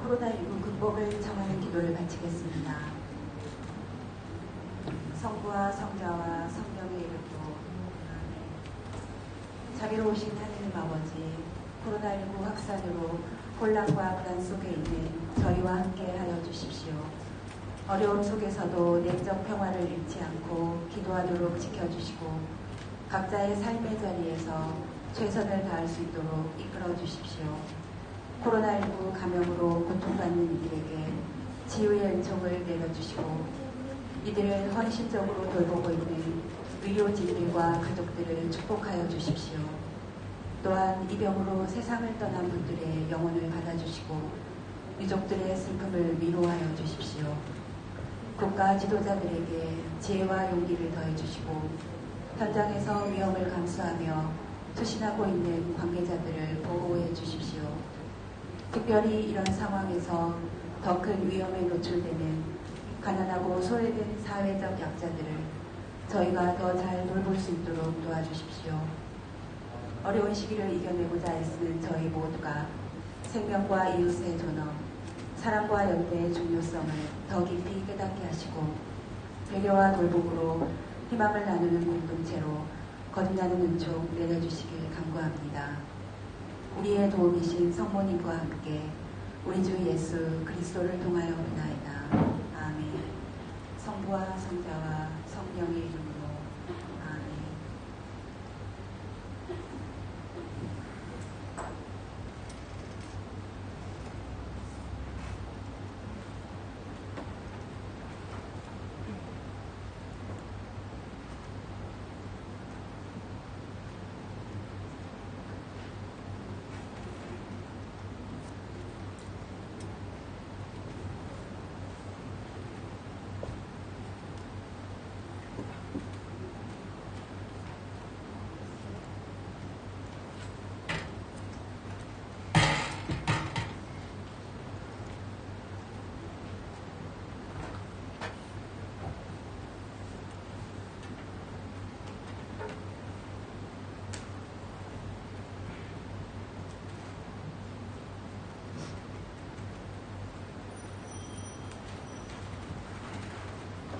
코로나19 극복을 청하는 기도를 바치겠습니다. 성부와 성자와 성령의 이름으로 아멘. 자비로우신 하느님 아버지, 코로나19 확산으로 혼란과 불안 속에 있는 저희와 함께 하여 주십시오. 어려움 속에서도 내적 평화를 잃지 않고 기도하도록 지켜주시고 각자의 삶의 자리에서 최선을 다할 수 있도록 이끌어 주십시오. 코로나19 감염으로 고통받는 이들에게 치유의 은총을 내려주시고 이들을 헌신적으로 돌보고 있는 의료진들과 가족들을 축복하여 주십시오. 또한 이 병으로 세상을 떠난 분들의 영혼을 받아주시고 유족들의 슬픔을 위로하여 주십시오. 국가 지도자들에게 지혜와 용기를 더해주시고 현장에서 위험을 감수하며 투신하고 있는 관계자들을 보호해 주십시오. 특별히 이런 상황에서 더 큰 위험에 노출되는 가난하고 소외된 사회적 약자들을 저희가 더 잘 돌볼 수 있도록 도와주십시오. 어려운 시기를 이겨내고자 애쓰는 저희 모두가 생명과 이웃의 존엄, 사랑과 연대의 중요성을 더 깊이 깨닫게 하시고 배려와 돌봄으로 희망을 나누는 공동체로 거듭나는 은총 내려주시길 간구합니다. 우리의 도움이신 성모님과 함께 우리 주 예수 그리스도를 통하여 비나이다. 아멘. 성부와 성자와 성령의 이름으로 아멘.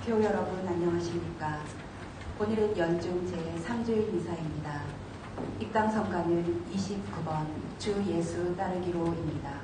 교우 여러분 안녕하십니까? 오늘은 연중 제3주일 미사입니다. 입당 성가는 29번 주 예수 따르기로입니다.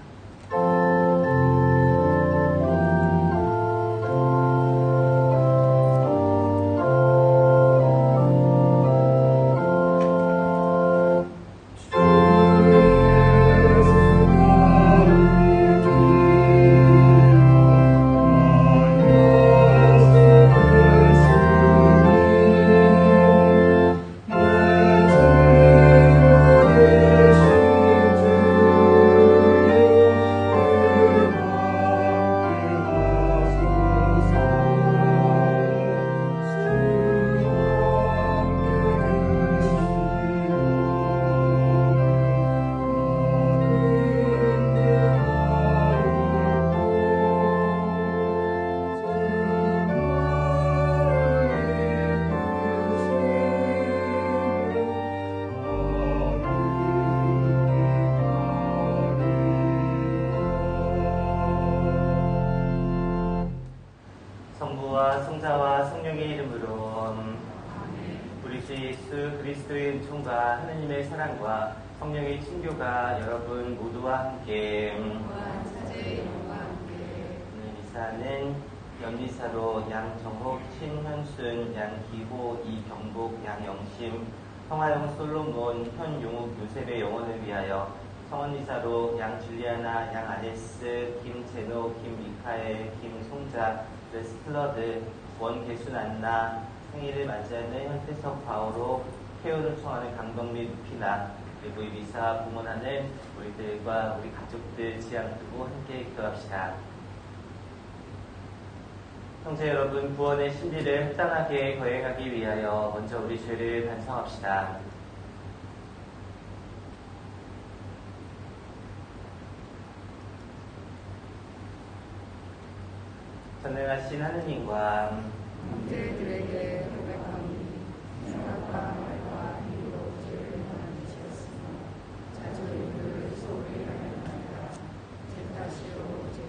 성부와 성자와 성령의 이름으로 우리 주 예수 그리스도의 은총과 하느님의 사랑과 성령의 친교가 여러분 모두와 함께 오늘 미사는 연미사로 양정옥, 신현순, 양기호, 이경복, 양영심, 성하영 솔로몬, 현용욱, 요셉의 영혼을 위하여 성원미사로 양줄리아나, 양아네스, 김제노, 김미카엘, 김송자, 스틀러드, 원계순 안나, 생일을 맞이하는 현태석 바오로, 케어를 청하는 강덕미 루피나, 그리고 이 미사 봉헌하는 우리들과 우리 가족들 지향 두고 함께 기도합시다. 형제 여러분, 구원의 신비를 합당하게 거행하기 위하여 먼저 우리 죄를 반성합시다. 전능하신 하느님과 형제들에게 고백하니 생각과 말과 힘으로 죄를 많이 지었으며 자주 일을 소홀히 하였나이다. 제 탓이요 제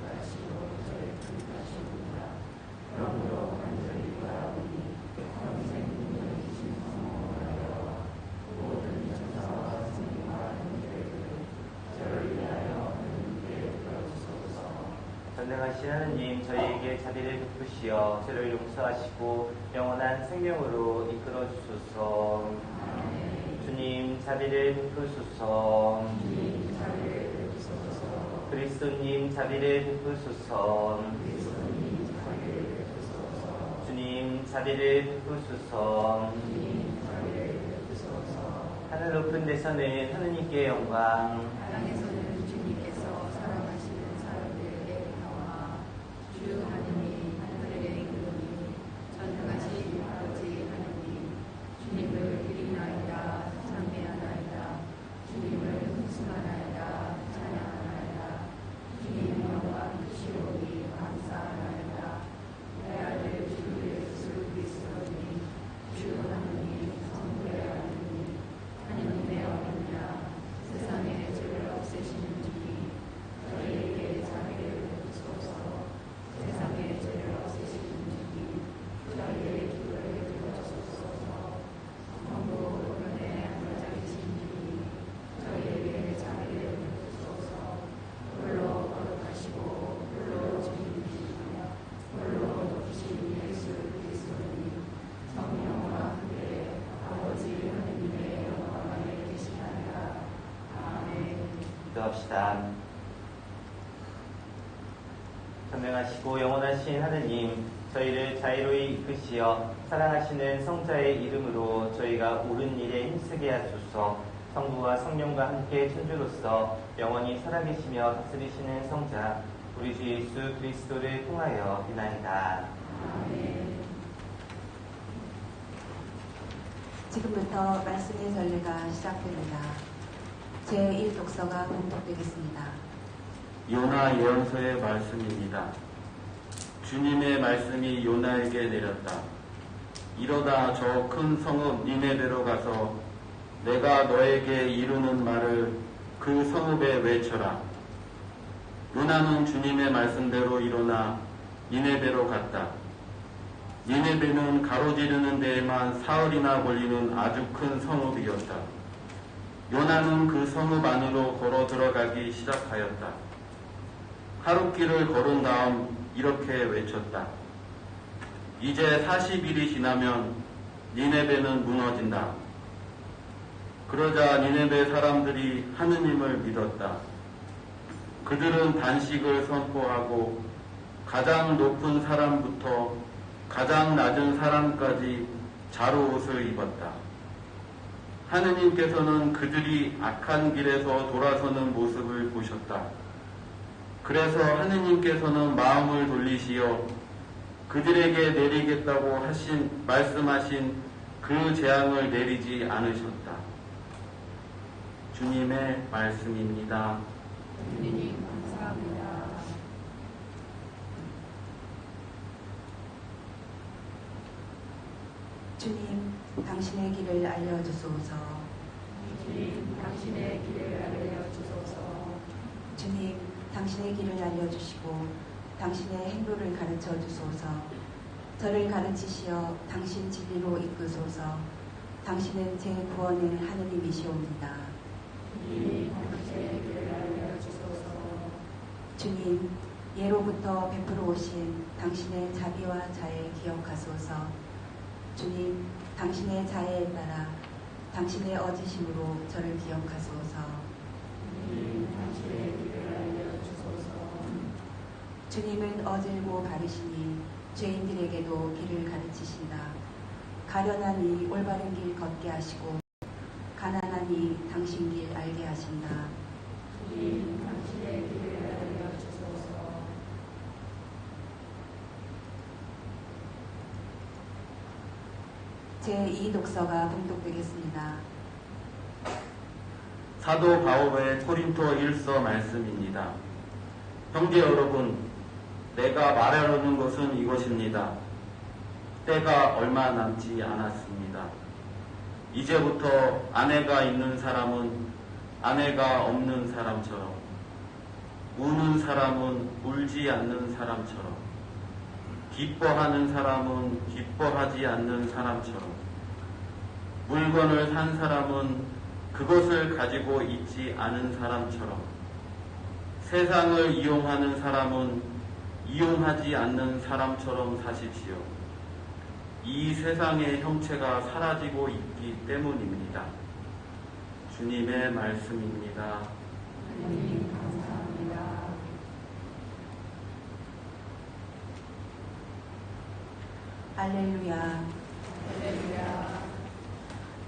전능하신 하느님, 저희에게 자비를 베푸시어 죄를 용서하시고 영원한 생명으로 이끌어 주소서. 주님, 자비를 베푸소서. 그리스도님, 자비를 베푸소서. 주님, 자비를 베푸소서. 하늘 높은 데서는 하느님께 영광, 땅에서는 주님께서 사랑하시는 사람들에게 평화. 주 하느님, 하늘의 이름이 전능하신 아버지 하느님, 주님을 드리나이다, 찬미하나이다. 주님을 승하나이다, 찬양하나이다. 주님 영광 주시오니 감사하나이다. 내 아들 주 예수 그리스도님, 주 하느님, 성부의 하느님, 하느님의 어린야, 세상의 죄를 없애시는 주님, 저희에게 자비를 베푸소서. 세상의 죄를 없애시는 주님, 저희의 기도를 들어주소서. 성부 오른에 앉아 계신 주님, 저희에게 자비를 베푸소서. 홀로 거룩하시고 홀로 주님이시며 홀로 높으신 예수 그리스도님, 성령과 함께 아버지 하느님의 영광에 계시나이다. 아멘. 기도합시다. 전능하시고 영원하신 하느님, 저희를 자유로이 이끄시어 사랑하시는 성자의 이름으로 저희가 옳은 일에 힘쓰게 하소서. 성부와 성령과 함께 천주로서 영원히 살아계시며 다스리시는 성자 우리 주 예수 그리스도를 통하여 비나이다. 지금부터 말씀의 전례가 시작됩니다. 제1독서가 봉독되겠습니다. 요나 예언서의 말씀입니다. 주님의 말씀이 요나에게 내렸다. 이러다 저 큰 성읍 니네베로 가서 내가 너에게 이루는 말을 그 성읍에 외쳐라. 요나는 주님의 말씀대로 일어나 니네베로 갔다. 니네베는 가로지르는 데에만 사흘이나 걸리는 아주 큰 성읍이었다. 요나는 그 성읍 안으로 걸어 들어가기 시작하였다. 하룻길을 걸은 다음 이렇게 외쳤다. 이제 40일이 지나면 니네베는 무너진다. 그러자 니네베 사람들이 하느님을 믿었다. 그들은 단식을 선포하고 가장 높은 사람부터 가장 낮은 사람까지 자루옷을 입었다. 하느님께서는 그들이 악한 길에서 돌아서는 모습을 보셨다. 그래서 하느님께서는 마음을 돌리시어 그들에게 내리겠다고 말씀하신 그 재앙을 내리지 않으셨다. 주님의 말씀입니다. 주님 감사합니다. 주님, 당신의 길을 알려주소서. 주님 당신의 길을 알려주소서. 주님, 당신의 길을 알려주시고 당신의 행로를 가르쳐 주소서. 저를 가르치시어 당신 진리로 이끄소서. 당신은 제 구원의 하느님이시옵니다. 주님 당신의 길을 알려주소서. 주님, 예로부터 베풀어 오신 당신의 자비와 자애 기억하소서. 주님, 당신의 자애에 따라 당신의 어지심으로 저를 기억하소서. 주님 당신의 길을 알려주소서. 주님은 어질고 바르시니 죄인들에게도 길을 가르치신다. 가련하니 올바른 길 걷게 하시고 가난하니 당신 길 알게 하신다. 주님 당신의 길을 알려주소서. 제2독서가 봉독되겠습니다. 사도 바울의 코린토 1서 말씀입니다. 형제 여러분, 내가 말하려는 것은 이것입니다. 때가 얼마 남지 않았습니다. 이제부터 아내가 있는 사람은 아내가 없는 사람처럼, 우는 사람은 울지 않는 사람처럼, 기뻐하는 사람은 기뻐하지 않는 사람처럼, 물건을 산 사람은 그것을 가지고 있지 않은 사람처럼, 세상을 이용하는 사람은 이용하지 않는 사람처럼 사십시오. 이 세상의 형체가 사라지고 있기 때문입니다. 주님의 말씀입니다. 하나님 감사합니다. 할렐루야. 할렐루야.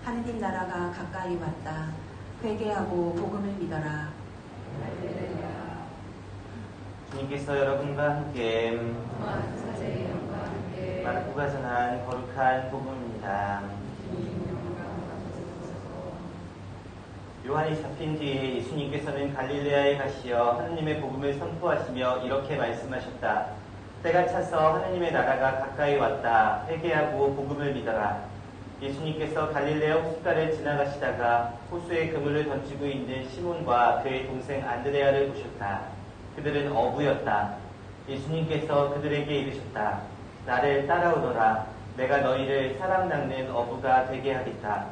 하느님 나라가 가까이 왔다. 회개하고 복음을 믿어라. 할렐루야. 주님께서 여러분과 함께 또한 사제의 영과 함께 마르코가 전한 거룩한 복음입니다. 주님 영광 받으소서. 요한이 잡힌 뒤에 예수님께서는 갈릴레아에 가시어 하느님의 복음을 선포하시며 이렇게 말씀하셨다. 때가 차서 하느님의 나라가 가까이 왔다. 회개하고 복음을 믿어라. 예수님께서 갈릴레아 호숫가를 지나가시다가 호수에 그물을 던지고 있는 시몬과 그의 동생 안드레아를 보셨다. 그들은 어부였다. 예수님께서 그들에게 이르셨다. 나를 따라오너라. 내가 너희를 사람 낚는 어부가 되게 하겠다.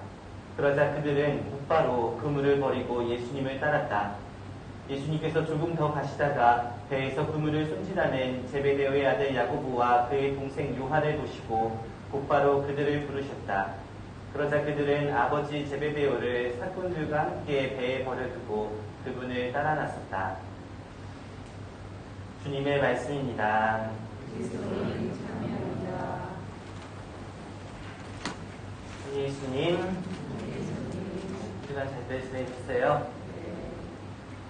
그러자 그들은 곧바로 그물을 버리고 예수님을 따랐다. 예수님께서 조금 더 가시다가 배에서 그물을 손질하는 제베데오의 아들 야고보와 그의 동생 요한을 보시고 곧바로 그들을 부르셨다. 그러자 그들은 아버지 제베데오를 사꾼들과 함께 배에 버려두고 그분을 따라 나섰다. 주님의 말씀입니다. 그리스도님 참여합니다. 예수님, 주간 잘 지내셨어요?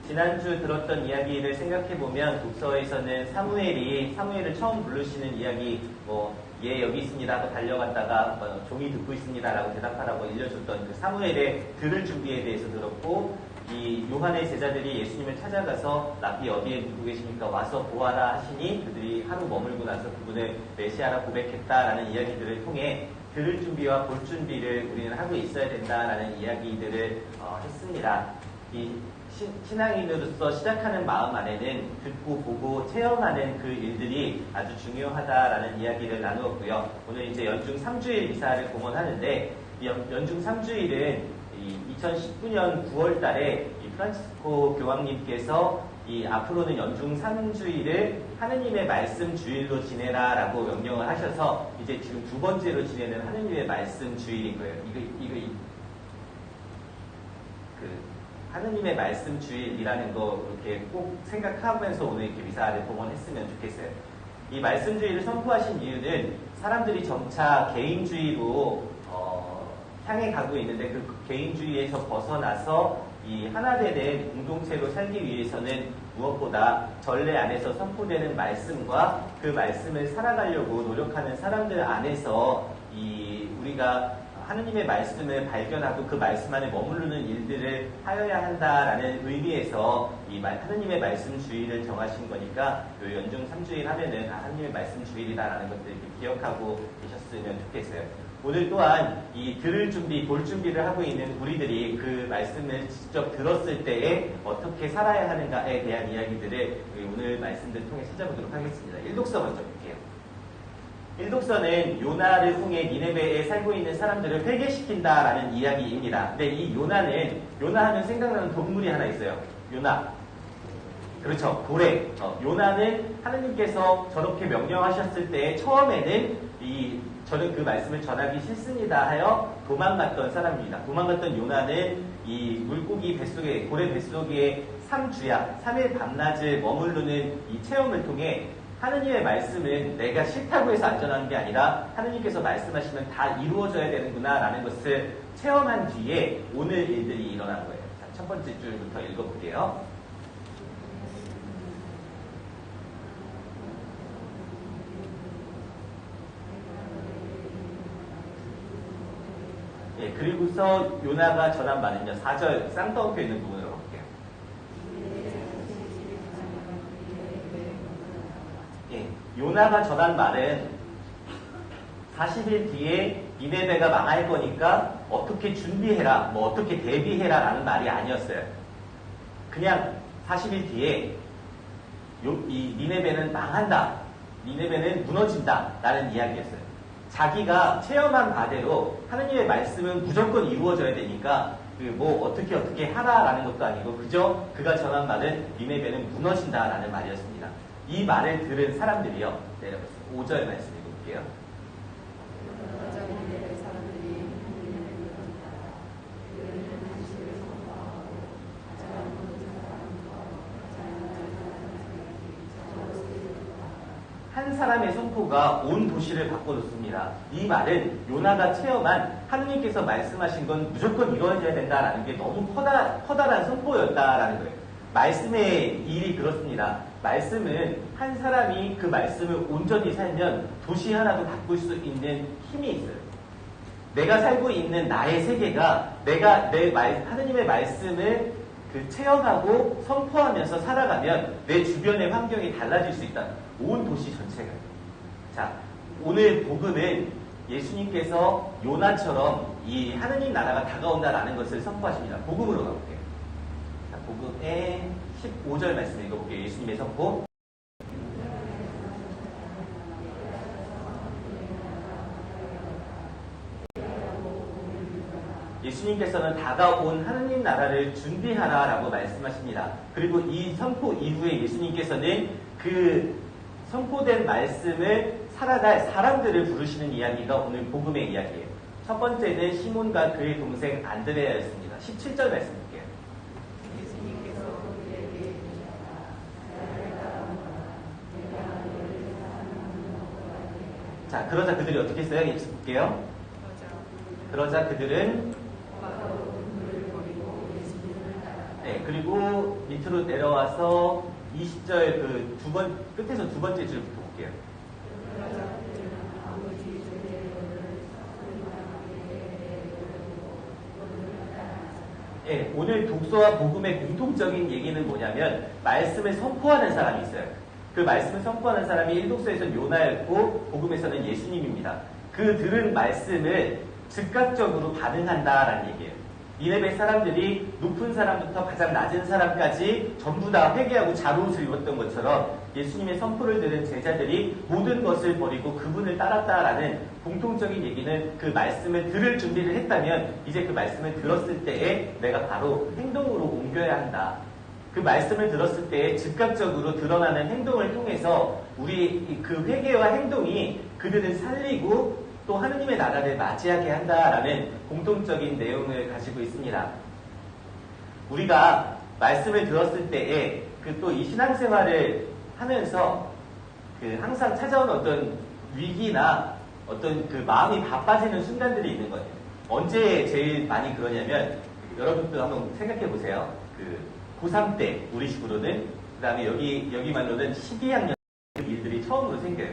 지난주 들었던 이야기를 생각해보면 독서에서는 사무엘을 처음 부르시는 이야기, 예, 여기 있습니다 하고 달려갔다가 종이 듣고 있습니다 라고 대답하라고 알려줬던 그 사무엘의 들을 준비에 대해서 들었고, 이 요한의 제자들이 예수님을 찾아가서 랍비 어디에 누구 계십니까? 와서 보아라 하시니 그들이 하루 머물고 나서 그분을 메시아라 고백했다라는 이야기들을 통해 들을 준비와 볼 준비를 우리는 하고 있어야 된다라는 이야기들을 했습니다. 이 신앙인으로서 시작하는 마음 안에는 듣고 보고 체험하는 그 일들이 아주 중요하다라는 이야기를 나누었고요. 오늘 이제 연중 3주일 미사를 공헌하는데 이 연중 3주일은 2019년 9월 달에 이 프란치스코 교황님께서 이 앞으로는 연중 3주일을 하느님의 말씀 주일로 지내라라고 명령을 하셔서 이제 지금 두 번째로 지내는 하느님의 말씀 주일인 거예요. 하느님의 말씀 주일이라는 거 이렇게 꼭 생각하면서 오늘 이렇게 미사를 봉헌했으면 좋겠어요. 이 말씀 주일을 선포하신 이유는 사람들이 점차 개인주의로 향해 가고 있는데 그 개인주의에서 벗어나서 이 하나 되는 공동체로 살기 위해서는 무엇보다 전례 안에서 선포되는 말씀과 그 말씀을 살아가려고 노력하는 사람들 안에서 우리가 하느님의 말씀을 발견하고 그 말씀 안에 머무르는 일들을 하여야 한다라는 의미에서 이 하느님의 말씀 주일을 정하신 거니까 요 연중 3주일 하면은 하느님의 말씀 주일이다라는 것들 이렇게 기억하고 계셨으면 좋겠어요. 오늘 또한 이 들을 준비, 볼 준비를 하고 있는 우리들이 그 말씀을 직접 들었을 때에 어떻게 살아야 하는가에 대한 이야기들을 오늘 말씀들 통해 찾아보도록 하겠습니다. 일독서 먼저 볼게요. 일독서는 요나를 통해 니네베에 살고 있는 사람들을 회개시킨다라는 이야기입니다. 근데 이 요나 하면 생각나는 동물이 하나 있어요. 요나. 그렇죠. 고래. 요나는 하느님께서 저렇게 명령하셨을 때 처음에는 저는 그 말씀을 전하기 싫습니다 하여 도망갔던 사람입니다. 도망갔던 요나는 이 물고기 뱃속에, 고래 뱃속에 3주야, 3일 밤낮을 머무르는 이 체험을 통해 하느님의 말씀은 내가 싫다고 해서 안전한 게 아니라 하느님께서 말씀하시면 다 이루어져야 되는구나 라는 것을 체험한 뒤에 오늘 일들이 일어난 거예요. 자, 첫 번째 줄부터 읽어볼게요. 예, 그리고서 요나가 전한 말은요. 4절 쌍따옴표 있는 부분으로 볼게요. 예, 요나가 전한 말은 40일 뒤에 니네베가 망할 거니까 어떻게 준비해라, 어떻게 대비해라 라는 말이 아니었어요. 그냥 40일 뒤에 이 니네베는 망한다, 니네베는 무너진다 라는 이야기였어요. 자기가 체험한 바대로 하느님의 말씀은 무조건 이루어져야 되니까 어떻게 하라라는 것도 아니고 그저 그가 전한 말은 니네베는 무너진다라는 말이었습니다. 이 말을 들은 사람들이요. 내려보세요. 5절 말씀 읽어볼게요. 한 사람의 선포가 온 도시를 바꿔놓습니다. 이 말은 요나가 체험한 하느님께서 말씀하신 건 무조건 이루어져야 된다라는 게 너무 커다란 선포였다라는 거예요. 말씀의 일이 그렇습니다. 말씀은 한 사람이 그 말씀을 온전히 살면 도시 하나도 바꿀 수 있는 힘이 있어요. 내가 살고 있는 나의 세계가 하느님의 말씀을 체험하고 선포하면서 살아가면 내 주변의 환경이 달라질 수 있다. 온 도시 전체가. 자, 오늘 복음은 예수님께서 요나처럼 이 하느님 나라가 다가온다라는 것을 선포하십니다. 복음으로 가볼게요. 자, 복음의 15절 말씀 읽어볼게요. 예수님의 선포. 예수님께서는 다가온 하느님 나라를 준비하라라고 말씀하십니다. 그리고 이 선포 이후에 예수님께서는 그 선포된 말씀을 살아갈 사람들을 부르시는 이야기가 오늘 복음의 이야기예요. 첫 번째는 시몬과 그의 동생 안드레아였습니다. 17절 말씀 볼게요. 자, 그러자 그들이 어떻게 했어요? 예수 볼게요. 그러자 그들은 그리고 밑으로 내려와서 20절 끝에서 두 번째 줄부터 볼게요. 오늘 독서와 복음의 공통적인 얘기는 뭐냐면 말씀을 선포하는 사람이 있어요. 그 말씀을 선포하는 사람이 일독서에서는 요나였고 복음에서는 예수님입니다. 그 들은 말씀을 즉각적으로 반응한다라는 얘기예요. 니네베 사람들이 높은 사람부터 가장 낮은 사람까지 전부 다 회개하고 잘옷을 입었던 것처럼 예수님의 선포를 들은 제자들이 모든 것을 버리고 그분을 따랐다라는 공통적인 얘기는 그 말씀을 들을 준비를 했다면 이제 그 말씀을 들었을 때에 내가 바로 행동으로 옮겨야 한다. 그 말씀을 들었을 때에 즉각적으로 드러나는 행동을 통해서 우리 그 회개와 행동이 그들을 살리고 또 하느님의 나라를 맞이하게 한다라는 공통적인 내용을 가지고 있습니다. 우리가 말씀을 들었을 때에 또 이 신앙생활을 하면서 항상 찾아오는 어떤 위기나 어떤 그 마음이 바빠지는 순간들이 있는 거예요. 언제 제일 많이 그러냐면 여러분도 한번 생각해 보세요. 고3 때 우리 식으로는 그 다음에 여기만로는 12학년 일들이 처음으로 생겨요.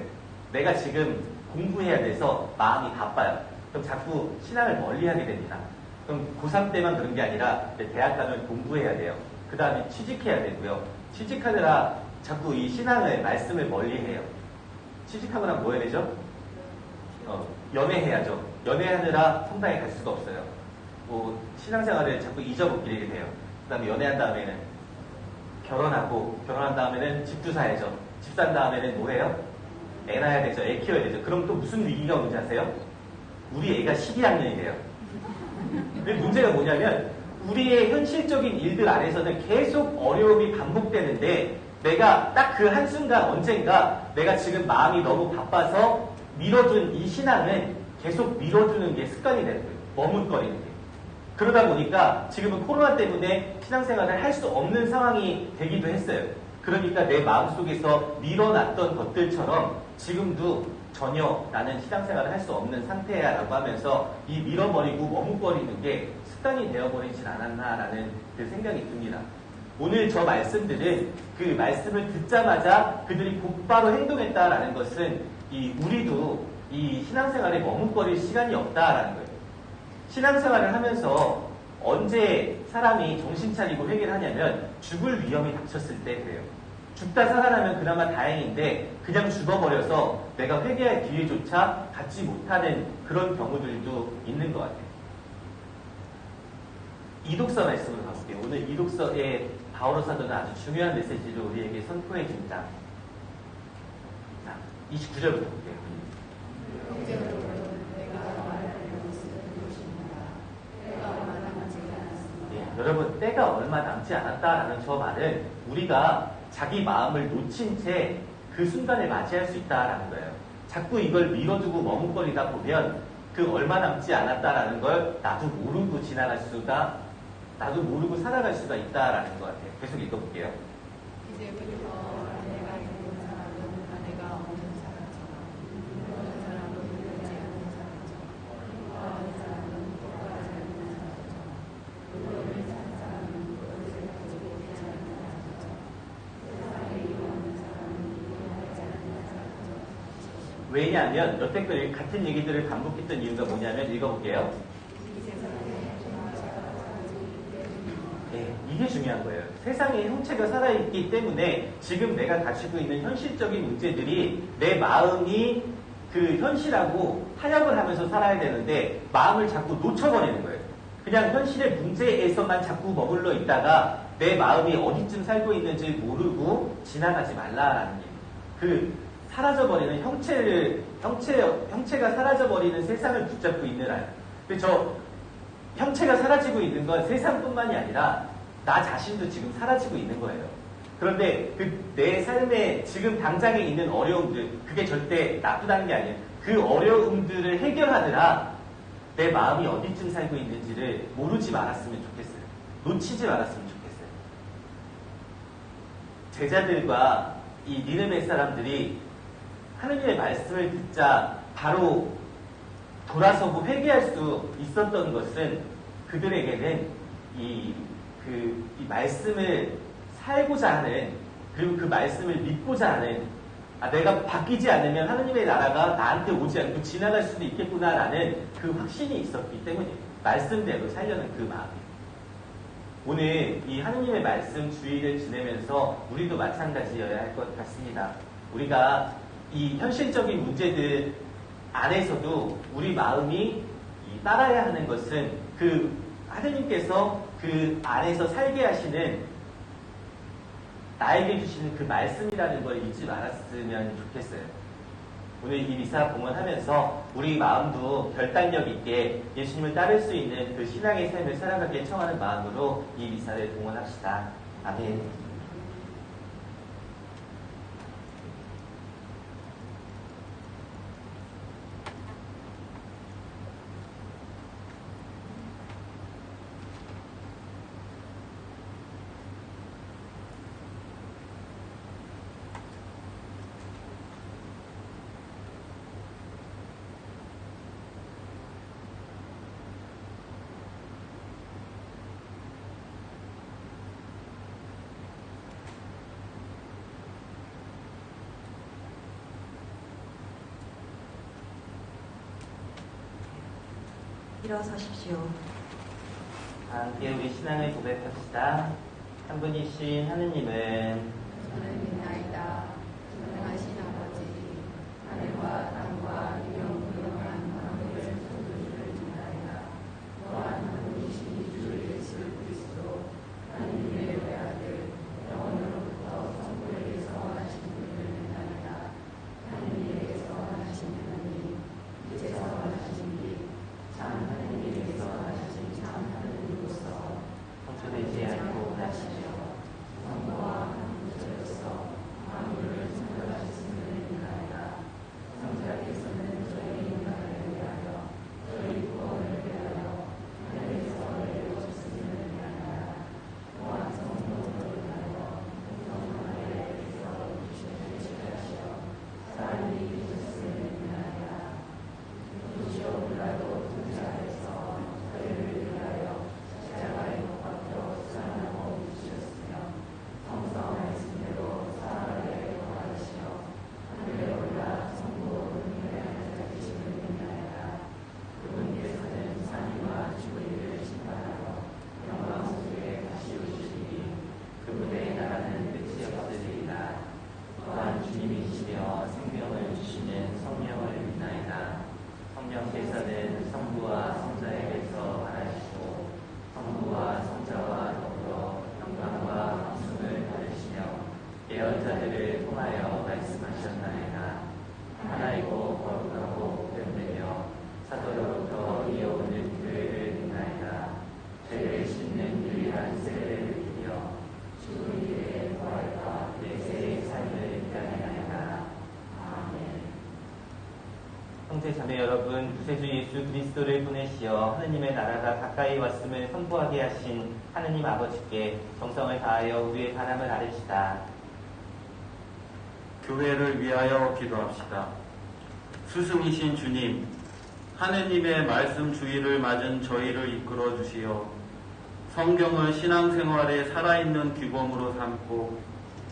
내가 지금 공부해야 돼서 마음이 바빠요. 그럼 자꾸 신앙을 멀리하게 됩니다. 그럼 고3 때만 그런 게 아니라 대학 가면 공부해야 돼요. 그 다음에 취직해야 되고요. 취직하느라 자꾸 이 신앙을 말씀을 멀리해요. 취직하고 나면 뭐 해야 되죠? 연애해야죠. 연애하느라 성당에 갈 수가 없어요. 신앙생활을 자꾸 잊어버리게 돼요. 그 다음에 연애한 다음에는 결혼한 다음에는 집도 사야죠. 집 산 다음에는 뭐 해요? 애 낳아야 되죠. 애 키워야 되죠. 그럼 또 무슨 위기가 오는지 아세요? 우리 애가 12학년이 돼요. 근데 문제가 뭐냐면 우리의 현실적인 일들 안에서는 계속 어려움이 반복되는데 내가 딱 그 한순간 언젠가 내가 지금 마음이 너무 바빠서 미뤄둔 이 신앙은 계속 미뤄두는 게 습관이 되는 거예요. 머뭇거리는 게. 그러다 보니까 지금은 코로나 때문에 신앙생활을 할 수 없는 상황이 되기도 했어요. 그러니까 내 마음속에서 밀어놨던 것들처럼 지금도 전혀 나는 신앙생활을 할 수 없는 상태야 라고 하면서 이 밀어버리고 머뭇거리는 게 습관이 되어버리진 않았나라는 그 생각이 듭니다. 오늘 저 말씀들은 그 말씀을 듣자마자 그들이 곧바로 행동했다라는 것은 우리도 이 신앙생활에 머뭇거릴 시간이 없다라는 거예요. 신앙생활을 하면서 언제 사람이 정신 차리고 회개를 하냐면 죽을 위험이 닥쳤을 때 그래요. 죽다 살아나면 그나마 다행인데 그냥 죽어버려서 내가 회개할 기회조차 갖지 못하는 그런 경우들도 있는 것 같아요. 이독서 말씀으로 가볼게요. 오늘 이독서에 바오로 사도는 아주 중요한 메시지를 우리에게 선포해 줍니다. 자, 29절부터 볼게요. 여러분, 때가 얼마 남지 않았다라는 저 말은 우리가 자기 마음을 놓친 채 그 순간을 맞이할 수 있다라는 거예요. 자꾸 이걸 밀어두고 머뭇거리다 보면 그 얼마 남지 않았다라는 걸 나도 모르고 나도 모르고 살아갈 수가 있다라는 것 같아요. 계속 읽어볼게요. 이제부터 아내가 있는 사람은 아내가 없는 사람처럼, 모르는 사람은 모르지 않는 사람처럼, 좋아하는 사람은 똑바르지 않는 사람처럼, 의로움을 찾는 사람은 그것을 가지고 있지 않는 사람처럼, 세상에 이유 없는 사람은 이유하지 않는 사람처럼. 왜냐하면 여태까지 같은 얘기들을 반복했던 이유가 뭐냐면 읽어볼게요. 네, 이게 중요한 거예요. 세상에 형체가 살아있기 때문에 지금 내가 가지고 있는 현실적인 문제들이 내 마음이 그 현실하고 타협을 하면서 살아야 되는데 마음을 자꾸 놓쳐버리는 거예요. 그냥 현실의 문제에서만 자꾸 머물러 있다가 내 마음이 어디쯤 살고 있는지 모르고 지나가지 말라라는 얘기예요. 그 사라져버리는 형체가 사라져버리는 세상을 붙잡고 있느라요. 저 형체가 사라지고 있는 건 세상뿐만이 아니라 나 자신도 지금 사라지고 있는 거예요. 그런데 내 삶에 지금 당장에 있는 어려움들, 그게 절대 나쁘다는 게 아니에요. 그 어려움들을 해결하느라 내 마음이 어디쯤 살고 있는지를 모르지 말았으면 좋겠어요. 놓치지 말았으면 좋겠어요. 제자들과 이 니느웨 사람들이 하느님의 말씀을 듣자 바로 돌아서고 회개할 수 있었던 것은 그들에게는 이 말씀을 살고자 하는, 그리고 그 말씀을 믿고자 하는, 내가 바뀌지 않으면 하느님의 나라가 나한테 오지 않고 지나갈 수도 있겠구나라는 그 확신이 있었기 때문이에요. 말씀대로 살려는 그 마음이에요. 오늘 이 하느님의 말씀 주일을 지내면서 우리도 마찬가지여야 할 것 같습니다. 우리가 이 현실적인 문제들 안에서도 우리 마음이 따라야 하는 것은 그 하느님께서 그 안에서 살게 하시는, 나에게 주시는 그 말씀이라는 걸 잊지 말았으면 좋겠어요. 오늘 이 미사 봉헌하면서 우리 마음도 결단력 있게 예수님을 따를 수 있는 그 신앙의 삶을 살아가길 청하는 마음으로 이 미사를 봉헌합시다. 아멘. 일어서십시오. 함께 우리 신앙을 고백합시다. 한 분이신 하느님은 저는 믿나이다. 전능하신 아버지, 하늘과 땅과 유영무용한 만물을 소유를 믿나이다. 또한 한 분이신 주 예수 그리스도, 하느님의 외아들, 영원으로부터 성부에게서 나신 분을 믿나이다. 하느님에게서 나신 하느님, 이제서 나신 빛, 참 하느님에게서 나신 참 하느님으로서 성취되지 않고 나시죠. 성부와 성자로서 만물을 창조하신 분을 믿나이다. 성자께서는 저희 형제 자매 여러분, 구세주 예수 그리스도를 보내시어 하느님의 나라가 가까이 왔음을 선포하게 하신 하느님 아버지께 정성을 다하여 우리의 바람을 아뢰시다. 교회를 위하여 기도합시다. 스승이신 주님, 하느님의 말씀 주의를 맞은 저희를 이끌어 주시어 성경을 신앙생활에 살아있는 규범으로 삼고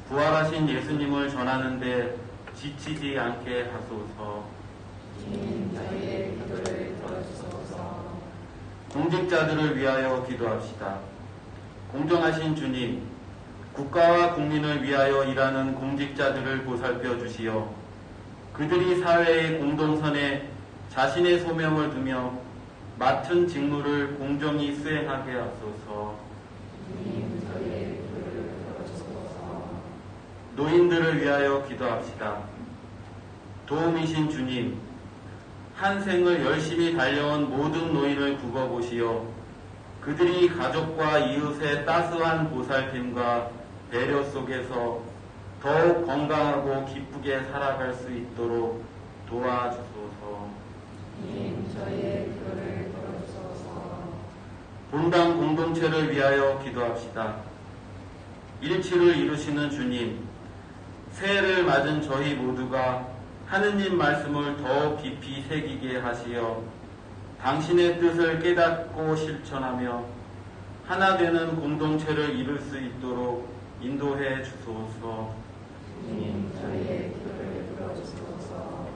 부활하신 예수님을 전하는 데 지치지 않게 하소서. 주님, 저희의 기도를 들어주소서. 공직자들을 위하여 기도합시다. 공정하신 주님, 국가와 국민을 위하여 일하는 공직자들을 보살펴 주시어 그들이 사회의 공동선에 자신의 소명을 두며 맡은 직무를 공정히 수행하게 하소서. 주님, 저희의 기도를 들어주소서. 노인들을 위하여 기도합시다. 도움이신 주님, 한 생을 열심히 달려온 모든 노인을 굽어보시어 그들이 가족과 이웃의 따스한 보살핌과 배려 속에서 더욱 건강하고 기쁘게 살아갈 수 있도록 도와주소서. 주님, 저희의 기도를 들어주소서. 본당 공동체를 위하여 기도합시다. 일치를 이루시는 주님, 새해를 맞은 저희 모두가 하느님 말씀을 더 깊이 새기게 하시어 당신의 뜻을 깨닫고 실천하며 하나 되는 공동체를 이룰 수 있도록 인도해 주소서. 주님, 저희의 기도를 들어주소서.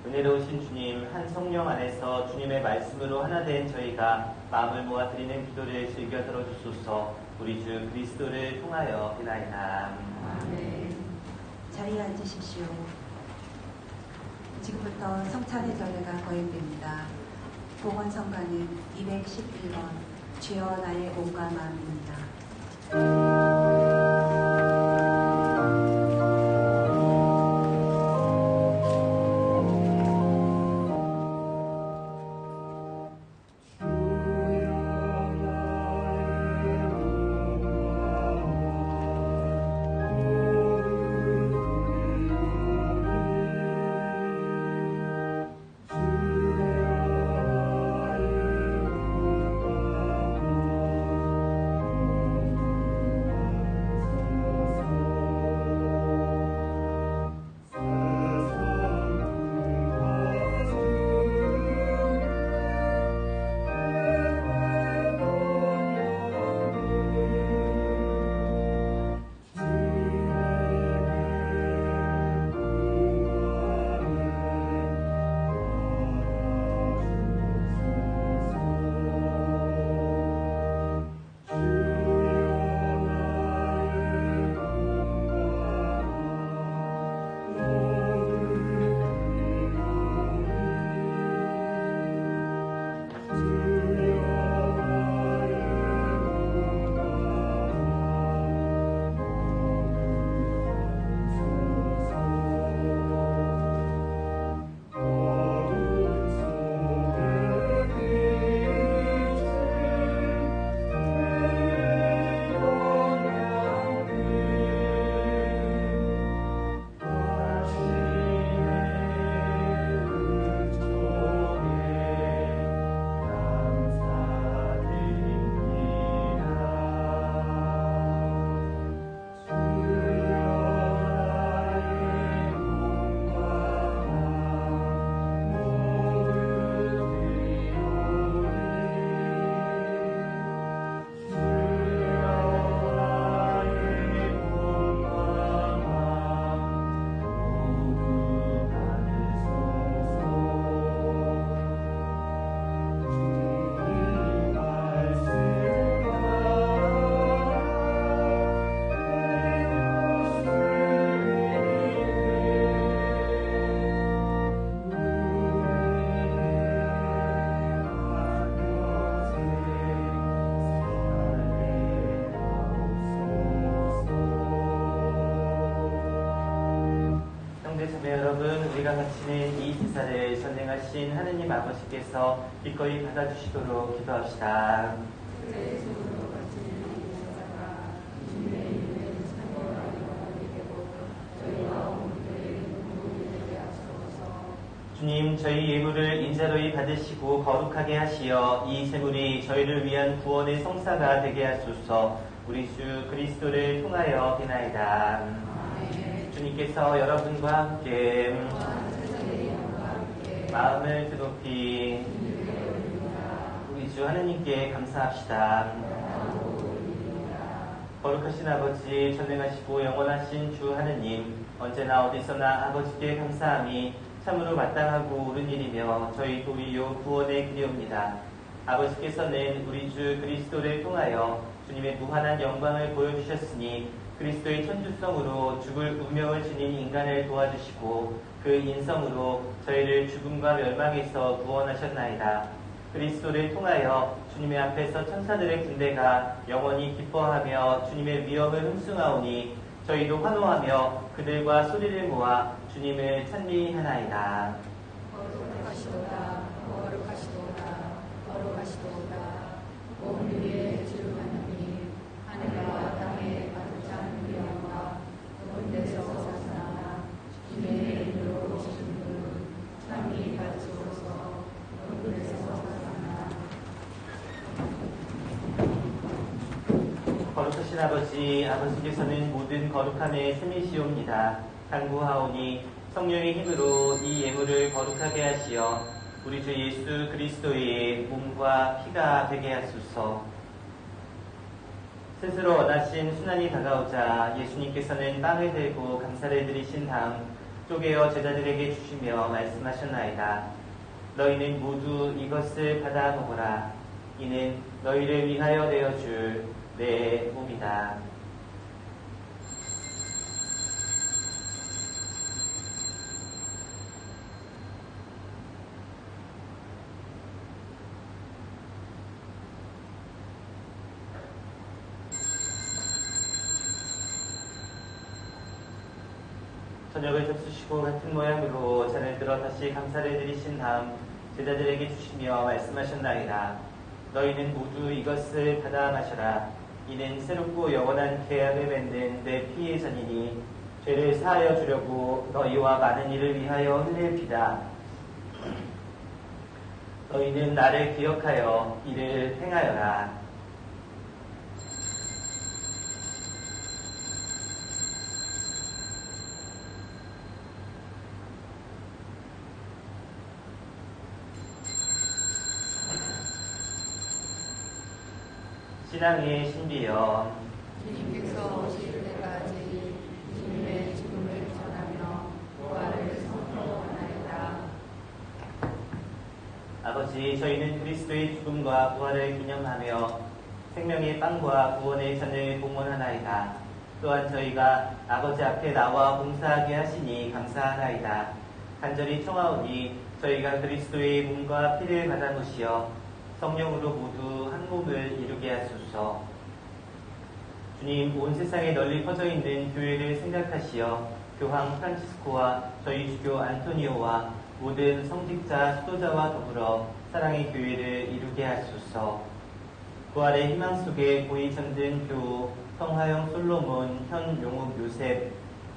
은혜로우신 주님, 한 성령 안에서 주님의 말씀으로 하나 된 저희가 마음을 모아 드리는 기도를 즐겨 들어주소서. 우리 주 그리스도를 통하여 비나이다. 아멘. 자리에 앉으십시오. 지금부터 성찬의 절례가 거행됩니다. 봉헌성가는 211번 주여 나의 몸과 마음입니다. 우리가 바치는 이 제사를 전능하신 하느님 아버지께서 기꺼이 받아주시도록 기도합시다. 주님, 저희 예물을 인자로이 받으시고 거룩하게 하시어 이 제물이 저희를 위한 구원의 성사가 되게 하소서. 우리 주 그리스도를 통하여 비나이다. 주님께서 여러분과 함께 마음을 드높이 우리 주 하느님께 감사합시다. 거룩하신 아버지, 전능하시고 영원하신 주 하느님, 언제나 어디서나 아버지께 감사함이 참으로 마땅하고 옳은 일이며 저희 도리요 구원의 길이옵니다. 아버지께서는 우리 주 그리스도를 통하여 주님의 무한한 영광을 보여주셨으니 그리스도의 천주성으로 죽을 운명을 지닌 인간을 도와주시고 그 인성으로 저희를 죽음과 멸망에서 구원하셨나이다. 그리스도를 통하여 주님의 앞에서 천사들의 군대가 영원히 기뻐하며 주님의 위엄을 흠숭하오니 저희도 환호하며 그들과 소리를 모아 주님을 찬미하나이다. 거룩하시도다, 거룩하시도다, 거룩하시도다. 온 위의 주 하나님, 하늘과 땅에 가득 찬 위엄과 온 데서 사사나 주님의 이름으로 오신 분, 찬미 받으소서. 온 데서 사사나. 거룩하신 아버지, 아버지께서는 모든 거룩함의 셈이시옵니다. 간구하오니 성령의 힘으로 이 예물을 거룩하게 하시어 우리 주 예수 그리스도의 몸과 피가 되게 하소서. 스스로 원하신 순환이 다가오자 예수님께서는 빵을 들고 감사를 드리신 다음 쪼개어 제자들에게 주시며 말씀하셨나이다. 너희는 모두 이것을 받아 먹어라. 이는 너희를 위하여 내어줄 내 몸이다. 저녁을 접수시고 같은 모양으로 잔을 들어 다시 감사를 드리신 다음 제자들에게 주시며 말씀하셨나이다. 너희는 모두 이것을 받아 마셔라. 이는 새롭고 영원한 계약을 맺는 내 피의 잔이니 죄를 사하여 주려고 너희와 많은 이를 위하여 흘릴 피다. 너희는 나를 기억하여 이를 행하여라. 신앙의 신비여, 주님께서 오실 때까지 주님의 죽음을 전하며 부활을 선포하나이다. 아버지, 저희는 그리스도의 죽음과 부활을 기념하며 생명의 빵과 구원의 잔을 봉헌하나이다. 또한 저희가 아버지 앞에 나와 봉사하게 하시니 감사하나이다. 간절히 청하오니 저희가 그리스도의 몸과 피를 받아 놓으시어 성령으로 모두 한 몸을 이루게 하소서. 주님, 온 세상에 널리 퍼져 있는 교회를 생각하시어 교황 프란치스코와 저희 주교 안토니오와 모든 성직자, 수도자와 더불어 사랑의 교회를 이루게 하소서. 부활의 희망 속에 고이 잠든 교우, 성화영 솔로몬, 현용욱 요셉,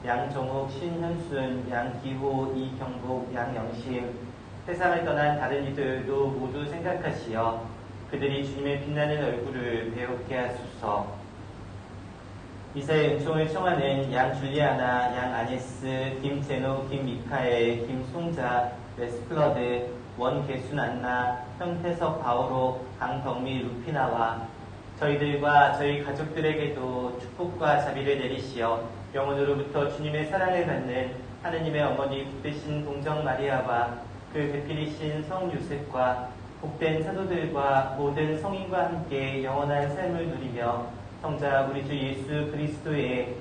양정욱, 신현순, 양기호, 이경복, 양영심, 세상을 떠난 다른 이들도 모두 생각하시어 그들이 주님의 빛나는 얼굴을 배우게 하소서. 이사의 은총을 청하는 양 줄리아나, 양 아네스, 김제노, 김미카엘, 김송자, 레스플러드, 원계순 안나, 현태석 바오로, 강덕미 루피나와 저희들과 저희 가족들에게도 축복과 자비를 내리시어 영원으로부터 주님의 사랑을 받는 하느님의 어머니 복되신 동정 마리아와 그 대필이신 성 요셉과 복된 사도들과 모든 성인과 함께 영원한 삶을 누리며 성자 우리 주 예수 그리스도에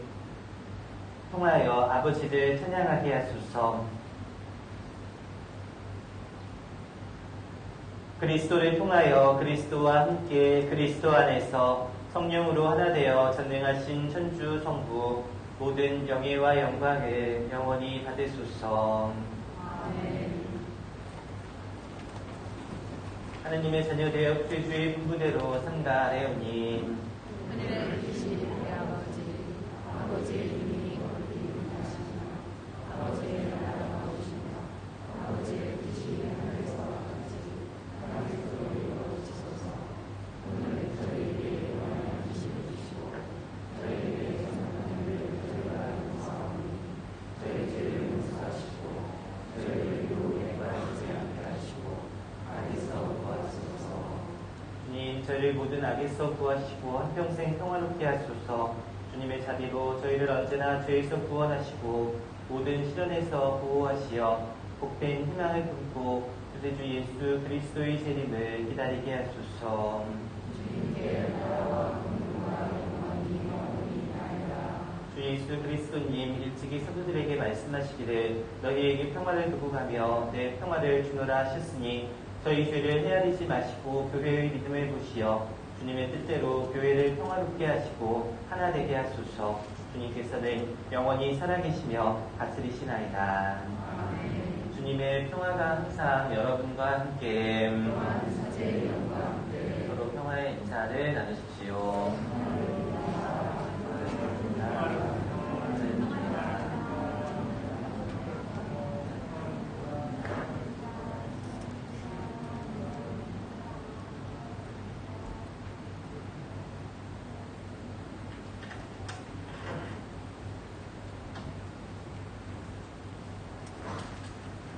통하여 아버지를 찬양하게 하소서. 그리스도를 통하여 그리스도와 함께 그리스도 안에서 성령으로 하나 되어 전능하신 천주 성부 모든 영예와 영광을 영원히 받으소서. 아멘. 하느님의 자녀되어 구주의 분부대로 상달하오니 하늘에 계신 우리 아버지, 아버지의 이름이 거룩히 여기시며 아버지의 나라가 오시며 아버지의 저희를 모든 악에서 구하시고 한평생 평화롭게 하소서. 주님의 자비로 저희를 언제나 죄에서 구원하시고 모든 시련에서 보호하시어 복된 희망을 품고 구세주 예수 그리스도의 재림을 기다리게 하소서. 주 예수 그리스도님 일찍이 사도들에게 말씀하시기를 너희에게 평화를 두고 가며 내 평화를 주노라 하셨으니 저희 죄를 헤아리지 마시고 교회의 믿음을 보시어 주님의 뜻대로 교회를 평화롭게 하시고 하나 되게 하소서. 주님께서는 영원히 살아계시며 다스리시나이다. 주님의 평화가 항상 여러분과 함께 서로 평화의 인사를 나누십시오.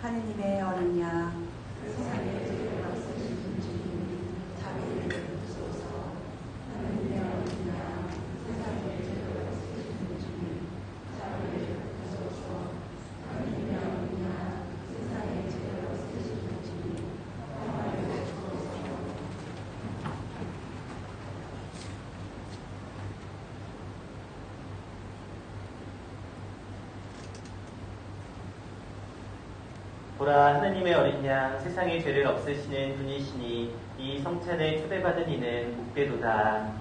하느님의 어린 양, 세상의 죄를 없으신 주님, 자비를 베푸소서. 하느님의 어린 양, 세상의 죄를 없으신 주님, 자비를 베푸소서. 하느님의 어린 양, 세상의 죄를 없으신 주님, 평화를 베푸소서. 보라, 하느님의 어린 양, 세상의 죄를 없애시는 분이시니 이 성찬에 초대받은 이는 복되도다.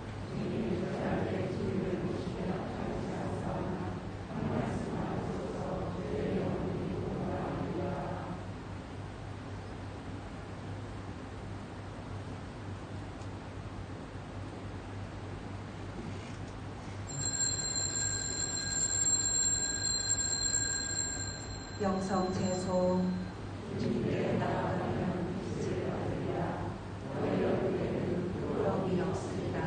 영성 제소 주님께 나아가면 빛을 얻으리라. 너희 얼굴에는 부끄러움이 없으리라.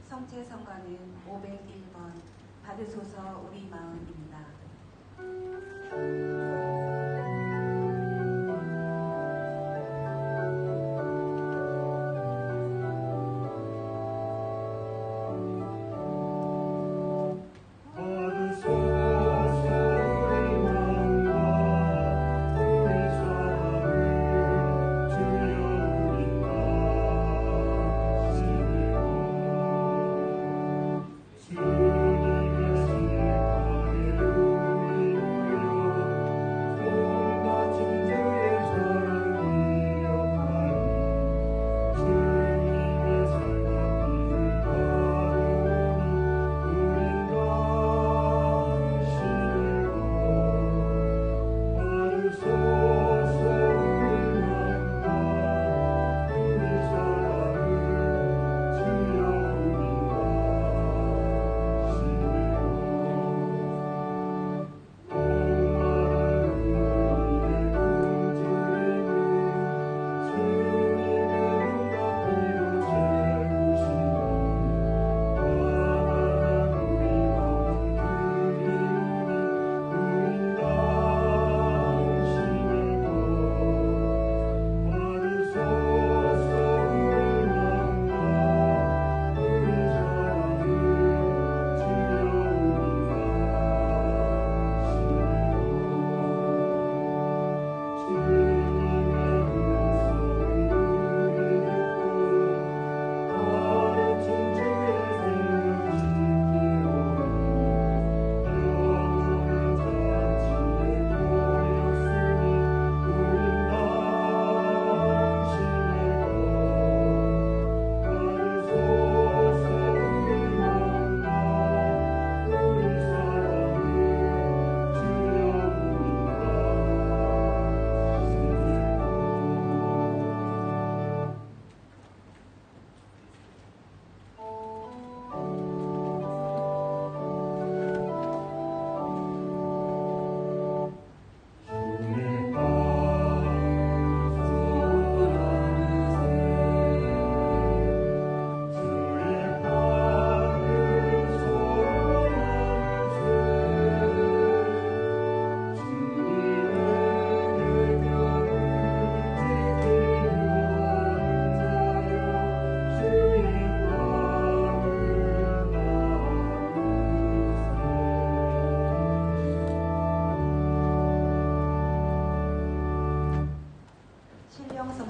성체 성가는 501번 받으소서 우리 마음입니다. 주님의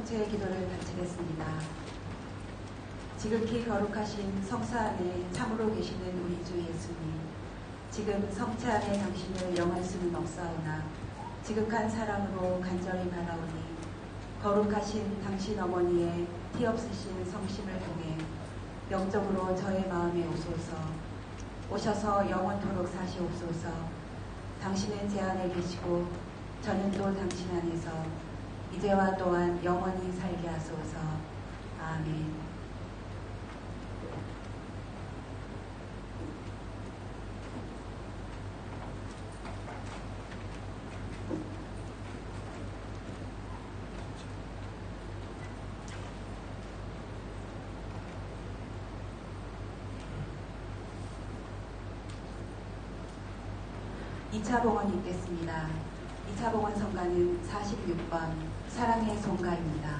성체의 기도를 바치겠습니다. 지극히 거룩하신 성사 안에 참으로 계시는 우리 주 예수님, 지금 성체 안에 당신을 영할 수는 없사오나 지극한 사랑으로 간절히 바라오니 거룩하신 당신 어머니의 티 없으신 성심을 통해 영적으로 저의 마음에 오소서. 오셔서 영원토록 사시옵소서. 당신은 제 안에 계시고 저는 또 당신 안에서 이제와 또한 영원히 살게 하소서. 아멘. 이차 봉헌 읽겠습니다. 2차 봉헌 성가는 46번 사랑의 송가입니다.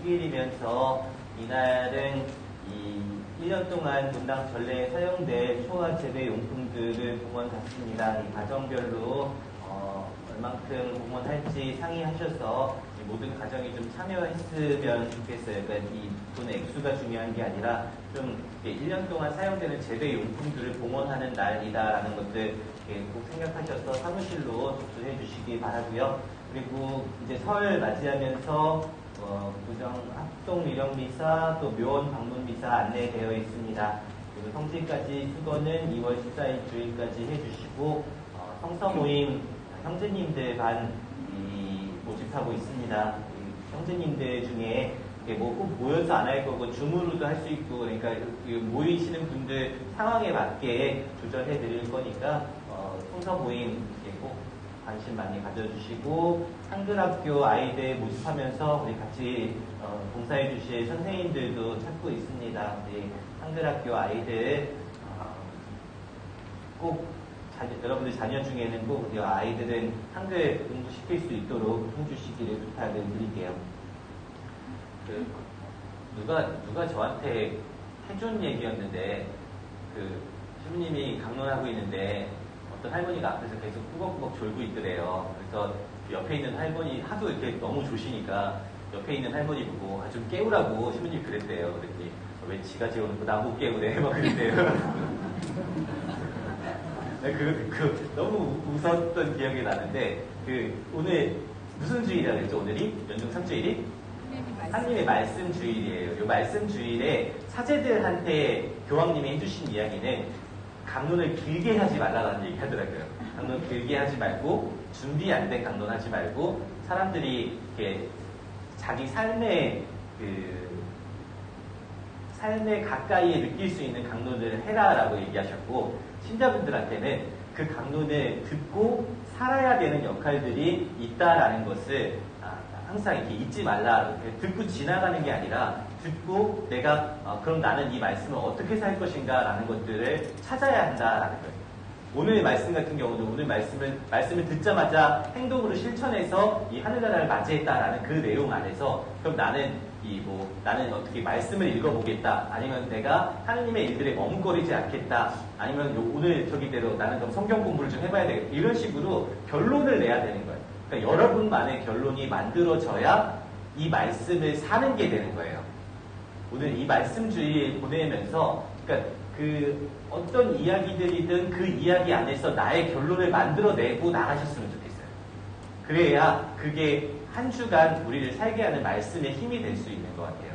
축일이면서 이날은 이 1년 동안 분당 전례에 사용된 초와 재배 용품들을 봉헌 받습니다. 이 가정별로 얼만큼 봉헌할지 상의하셔서 모든 가정이 좀 참여했으면 좋겠어요. 그러니까 이 돈 액수가 중요한 게 아니라 좀 1년 동안 사용되는 재배 용품들을 봉헌하는 날이다라는 것들 꼭 생각하셔서 사무실로 접수해 주시기 바라고요. 그리고 이제 설 맞이하면서 구정 합동 위령 미사 또 묘원 방문 미사 안내되어 있습니다. 그리고 성지까지 수거는 2월 14일 주일까지 해주시고 성서 모임 형제님들 반 모집하고 있습니다. 형제님들 중에 뭐 꼭 모여서 안 할 거고 줌으로도 할 수 있고 그러니까 모이시는 분들 상황에 맞게 조절해 드릴 거니까 성서 모임 꼭 관심 많이 가져주시고 한글학교 아이들 모집하면서 우리 같이 봉사해 주실 선생님들도 찾고 있습니다. 우리 한글학교 아이들 꼭 여러분들 자녀 중에는 꼭 우리 아이들은 한글 공부시킬 수 있도록 해주시기를 부탁을 드릴게요. 누가 저한테 해준 얘기였는데, 신부님이 강론하고 있는데, 어떤 할머니가 앞에서 계속 꾸벅꾸벅 졸고 있더래요. 그래서 옆에 있는 할머니, 하도 이렇게 너무 조시니까, 옆에 있는 할머니 보고, 좀 깨우라고 신부님이 그랬대요. 그랬더니, 왜 지가 재우는 거 나 못 깨우래? 막 그랬대요. 너무 웃었던 기억이 나는데, 오늘 무슨 주일이라 그랬죠? 오늘이? 연중 3주일이? 하나님의 말씀 주일이에요. 이 말씀 주일에 사제들한테 교황님이 해주신 이야기는 강론을 길게 하지 말라는 얘기 하더라고요. 강론 길게 하지 말고, 준비 안 된 강론 하지 말고, 사람들이 이렇게 자기 삶에 가까이에 느낄 수 있는 강론을 해라라고 얘기하셨고, 신자분들한테는 그 강론을 듣고 살아야 되는 역할들이 있다라는 것을 항상 이렇게 잊지 말라. 듣고 지나가는 게 아니라 듣고 내가 그럼 나는 이 말씀을 어떻게 살 것인가 라는 것들을 찾아야 한다라는 거예요. 오늘 말씀 같은 경우는 오늘 말씀을 듣자마자 행동으로 실천해서 이 하늘나라를 맞이했다라는 그 내용 안에서 그럼 나는 어떻게 말씀을 읽어보겠다. 아니면 내가 하느님의 일들에 머뭇거리지 않겠다. 아니면 오늘 저기대로 나는 좀 성경 공부를 좀 해봐야 되겠다. 이런 식으로 결론을 내야 되는 거예요. 그러니까 여러분만의 결론이 만들어져야 이 말씀을 사는 게 되는 거예요. 오늘 이 말씀 주일 보내면서 그러니까 어떤 이야기들이든 그 이야기 안에서 나의 결론을 만들어내고 나가셨으면 좋겠어요. 그래야 그게 한 주간 우리를 살게 하는 말씀의 힘이 될 수 있는 것 같아요.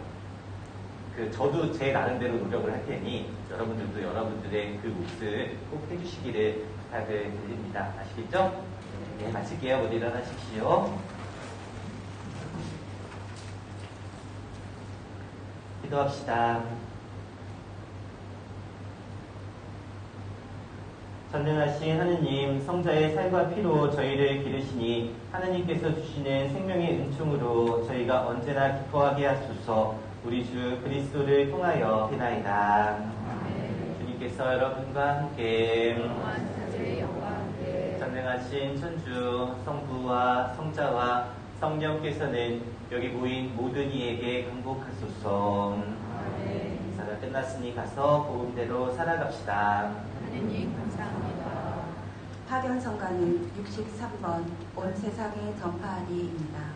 저도 제 나름대로 노력을 할 테니 여러분들도 여러분들의 그 몫을 꼭 해주시기를 부탁을 드립니다. 아시겠죠? 네, 마칠게요. 모두 일어나십시오. 기도합시다. 전능하신 하느님, 성자의 살과 피로 저희를 기르시니 하느님께서 주시는 생명의 은총으로 저희가 언제나 기뻐하게 하소서. 우리 주 그리스도를 통하여 비나이다. 주님께서 여러분과 함께 전능하신 천주 성부와 성자와 성령께서는 여기 모인 모든 이에게 강복하소서. 사가 끝났으니 가서 복음대로 살아갑시다. 하느님 감사합니다. 파견성가는 63번 온 세상에 전파하리입니다.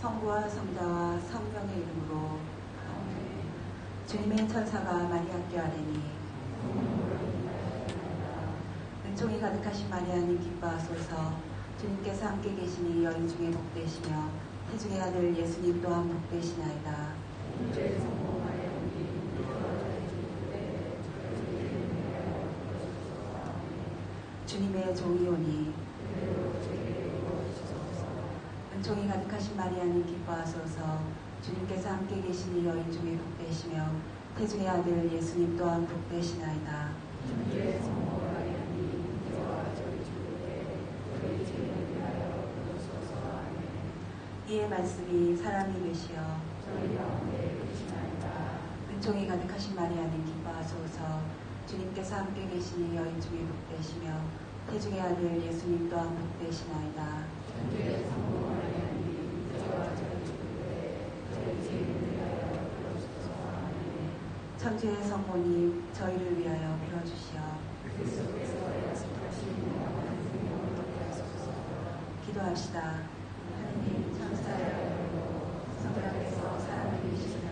성부와 성자와 성령의 이름으로 주님의 천사가 마리아께 아뢰니 은총이 가득하신 마리아님 기뻐하소서. 주님께서 함께 계시니 여인 중에 복되시며 태중의 아들 예수님 또한 복되시나이다. 주님의 종이 오니 은총이 가득하신 마리아님 기뻐하소서. 주님께서 함께 계시니 여인 중에 복되시며 태중의 아들 예수님 또한 복되시나이다. 이의 말씀이 사람이 되시어 은총이 가득하신 마리아님 기뻐하소서. 주님께서 함께 계시니 여인 중에 복되시며 태중의 아들 예수님 또한 복되시나이다. 천주의 성모님 저희를 위하여 빌어주시오. 기도합시다. 하느님 천사의 얼굴로 성령께서 사람을 이시는